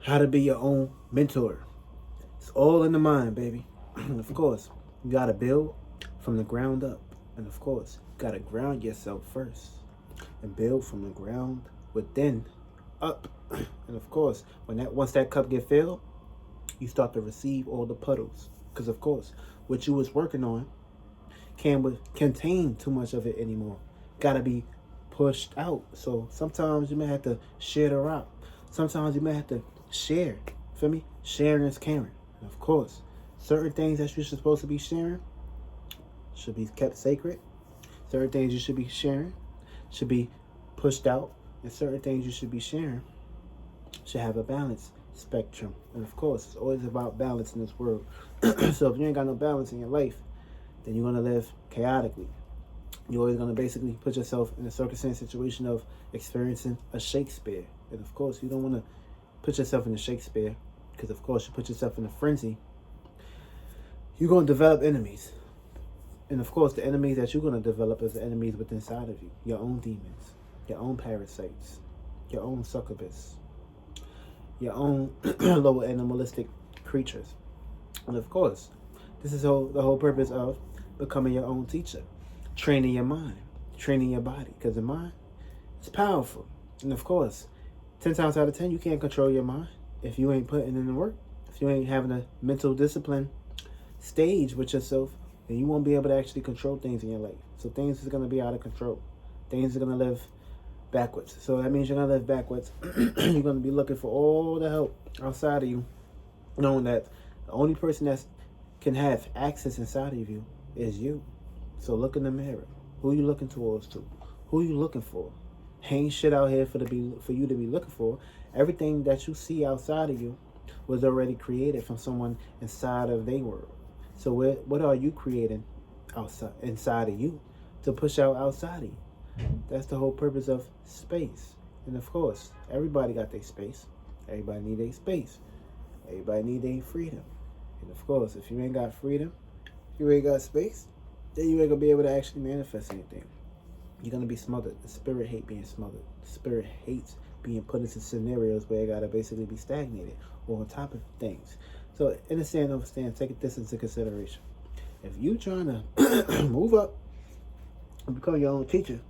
how to be your own mentor. It's all in the mind, baby. Of course, you gotta build from the ground up. And of course, you gotta ground yourself first and build from the ground within up. And of course, once that cup get filled, you start to receive all the puddles. Because of course, what you was working on can't contain too much of it anymore. Gotta be pushed out. So sometimes you may have to share the rock. Sometimes you may have to share. Feel me? Sharing is caring. And of course, certain things that you're supposed to be sharing should be kept sacred. Certain things you should be sharing should be pushed out. And certain things you should be sharing should have a balance spectrum. And of course, it's always about balance in this world. So if you ain't got no balance in your life, then you're going to live chaotically. You're always going to basically put yourself in a circumstance situation of experiencing a Shakespeare. And of course, you don't want to put yourself in a Shakespeare because, of course, you put yourself in a frenzy. You're going to develop enemies. And of course, the enemies that you're going to develop is the enemies within inside of you. Your own demons, your own parasites, your own succubus, your own lower animalistic creatures. And of course, this is the whole purpose of becoming your own teacher. Training your mind, training your body. Because the mind is powerful. And of course, 10 times out of 10, you can't control your mind if you ain't putting in the work. If you ain't having a mental discipline stage with yourself, then you won't be able to actually control things in your life. So things is going to be out of control. Things are going to live backwards. So that means you're going to live backwards. You're going to be looking for all the help outside of you, knowing that the only person that can have access inside of you is you. So look in the mirror. Who you looking towards to? Who you looking for? Ain't shit out here for you to be looking for. Everything that you see outside of you was already created from someone inside of their world. So what are you creating inside of you to push out outside of you? That's the whole purpose of space. And of course, everybody got their space. Everybody need their space. Everybody need their freedom. And of course, if you ain't got freedom, you ain't got space, then you ain't gonna be able to actually manifest anything. You're gonna be smothered. The spirit hates being smothered. The spirit hates being put into scenarios where it gotta basically be stagnated or on top of things. So understand, take this into consideration. If you trying to move up and become your own teacher,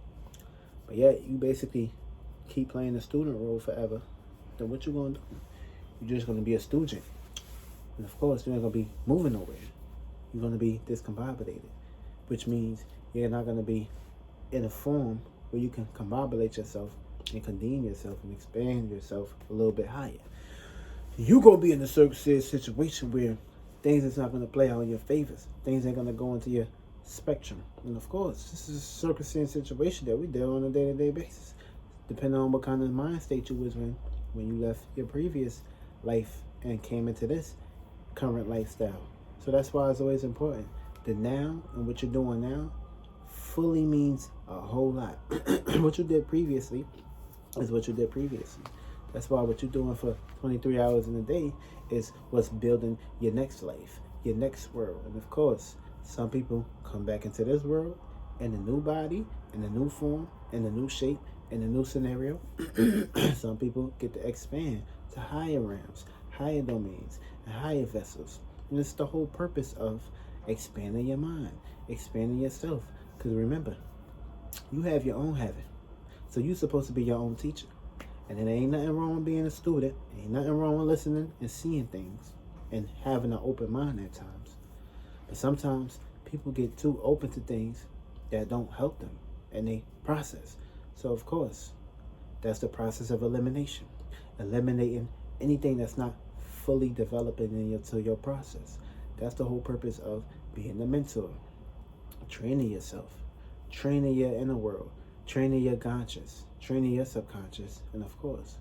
but yet you basically keep playing the student role forever, then what you gonna do? You're just gonna be a student. And of course, you're not gonna be moving nowhere. You're gonna be discombobulated, which means you're not gonna be in a form where you can combobulate yourself and convene yourself and expand yourself a little bit higher. You're gonna be in a situation where things is not gonna play out in your favors. Things ain't gonna go into your spectrum. And of course, this is a circumstance situation that we deal on a day-to-day basis, depending on what kind of mind state you was in when you left your previous life and came into this current lifestyle. So that's why it's always important. The now and what you're doing now fully means a whole lot. What you did previously is what you did previously. That's why what you're doing for 23 hours in a day is what's building your next life, your next world. And of course, some people come back into this world in a new body, in a new form, in a new shape, in a new scenario. Some people get to expand to higher realms, higher domains, and higher vessels. And it's the whole purpose of expanding your mind, expanding yourself. Because remember, you have your own heaven. So you're supposed to be your own teacher. And there ain't nothing wrong with being a student. Ain't nothing wrong with listening and seeing things and having an open mind at times. But sometimes people get too open to things that don't help them and they process. So of course, that's the process of elimination. Eliminating anything that's not fully developing into your process. That's the whole purpose of being a mentor. Training yourself, training your inner world, training your conscious, training your subconscious, and of course,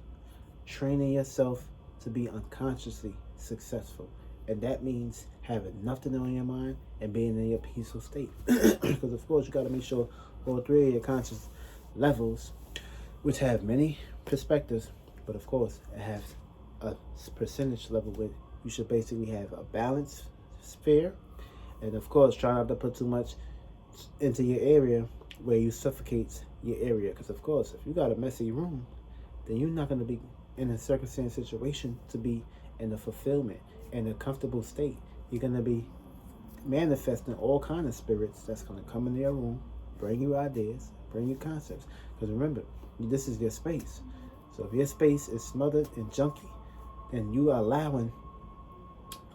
training yourself to be unconsciously successful. And that means having nothing on your mind and being in your peaceful state. Because of course, you got to make sure all three of your conscious levels, which have many perspectives, but of course, it has a percentage level where you should basically have a balanced sphere. And of course, try not to put too much into your area where you suffocate your area. Because of course, if you got a messy room, then you're not going to be in a circumstance situation to be in the fulfillment, in a comfortable state. You're going to be manifesting all kind of spirits that's going to come into your room, bring you ideas, bring you concepts. Because remember, this is your space. So if your space is smothered and junky, then you are allowing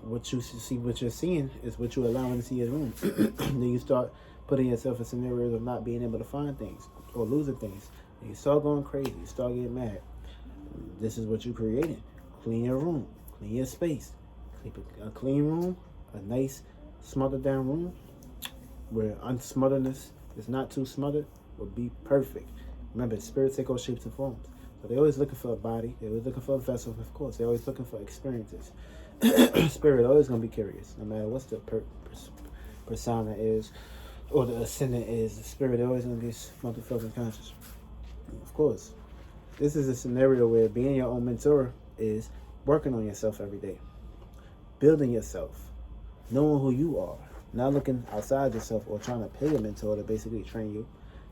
what you see, what you're seeing is what you're allowing to see in your room. Then you start putting yourself in scenarios of not being able to find things or losing things. And you start going crazy. You start getting mad. This is what you created. Clean your room. Clean your space. Keep a clean room. A nice smothered down room where unsmotherness is not too smothered would be perfect. Remember, spirits take all shapes and forms. So they're always looking for a body. They're always looking for a vessel. Of course, they're always looking for experiences. Spirit always going to be curious. No matter what's the persona is or the ascendant is, the spirit always going to be motherfucking conscious. Of course, this is a scenario where being your own mentor is working on yourself every day. Building yourself. Knowing who you are. Not looking outside yourself or trying to pay a mentor to basically train you.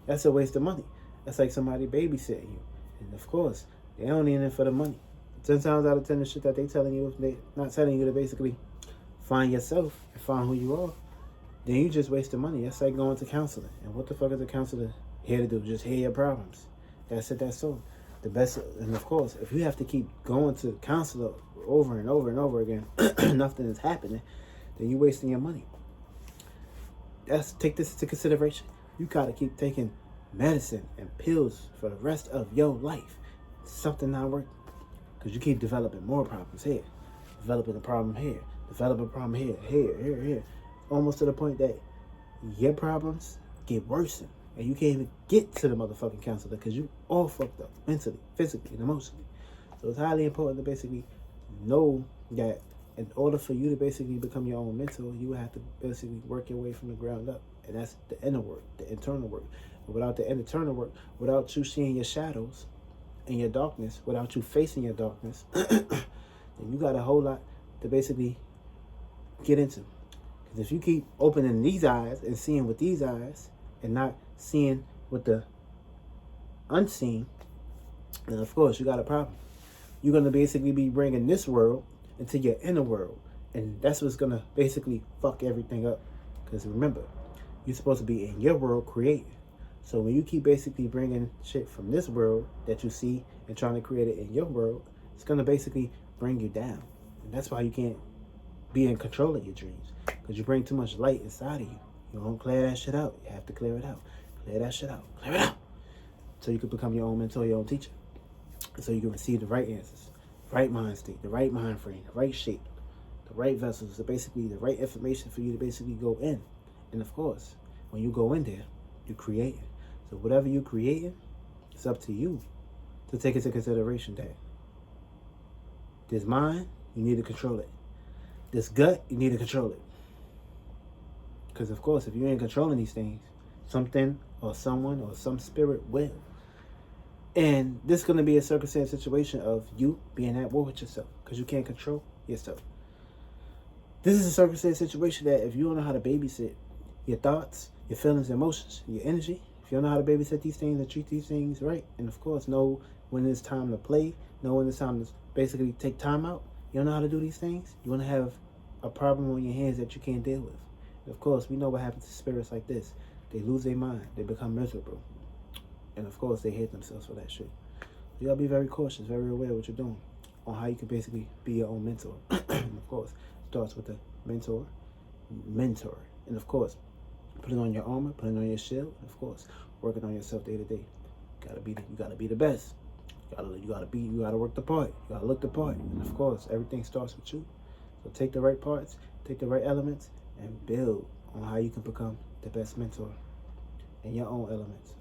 That's a waste of money. That's like somebody babysitting you. And of course, they don't need it for the money. 10 times out of 10, the shit that they telling you, if they not telling you to basically find yourself and find who you are, then you just wasting money. That's like going to counseling. And what the fuck is a counselor here to do? Just hear your problems. That's it, that's all. The best, and of course, if you have to keep going to counselor over and over and over again, nothing is happening, then you're wasting your money. Take this into consideration. You gotta keep taking medicine and pills for the rest of your life. Something not working. Because you keep developing more problems here. Developing a problem here. Developing a problem here. Almost to the point that your problems get worse. And you can't even get to the motherfucking counselor because you all fucked up. Mentally, physically, and emotionally. So it's highly important to basically know that in order for you to basically become your own mentor, you have to basically work your way from the ground up. And that's the inner work, the internal work. And without the internal work, without you seeing your shadows and your darkness, without you facing your darkness, then you got a whole lot to basically get into. Because if you keep opening these eyes and seeing with these eyes and not seeing with the unseen, then of course you got a problem. You're going to basically be bringing this world into your inner world. And that's what's going to basically fuck everything up. Because remember, you're supposed to be in your world creating. So when you keep basically bringing shit from this world that you see and trying to create it in your world, it's going to basically bring you down. And that's why you can't be in control of your dreams. Because you bring too much light inside of you. You don't clear that shit out. You have to clear it out. Clear that shit out. Clear it out. So you can become your own mentor, your own teacher. So you can receive the right answers, right mind state, the right mind frame, the right shape, the right vessels, basically the right information for you to basically go in. And of course, when you go in there, you create it. So whatever you creating, it's up to you to take into consideration that this mind, you need to control it. This gut, you need to control it. Because of course, if you ain't controlling these things, something or someone or some spirit will. And this is going to be a circumstance situation of you being at war with yourself because you can't control yourself. This is a circumstance situation that if you don't know how to babysit your thoughts, your feelings, emotions, your energy, if you don't know how to babysit these things and treat these things right, and of course know when it's time to play, know when it's time to basically take time out, you don't know how to do these things, you want to have a problem on your hands that you can't deal with. And of course, we know what happens to spirits like this. They lose their mind. They become miserable. And of course, they hate themselves for that shit. You gotta be very cautious, very aware of what you're doing on how you can basically be your own mentor. And of course, it starts with the mentor. And of course, putting on your armor, putting on your shield, and of course, working on yourself day to day. You gotta be the best. You gotta work the part. You gotta look the part. And of course, everything starts with you. So take the right parts, take the right elements, and build on how you can become the best mentor in your own elements.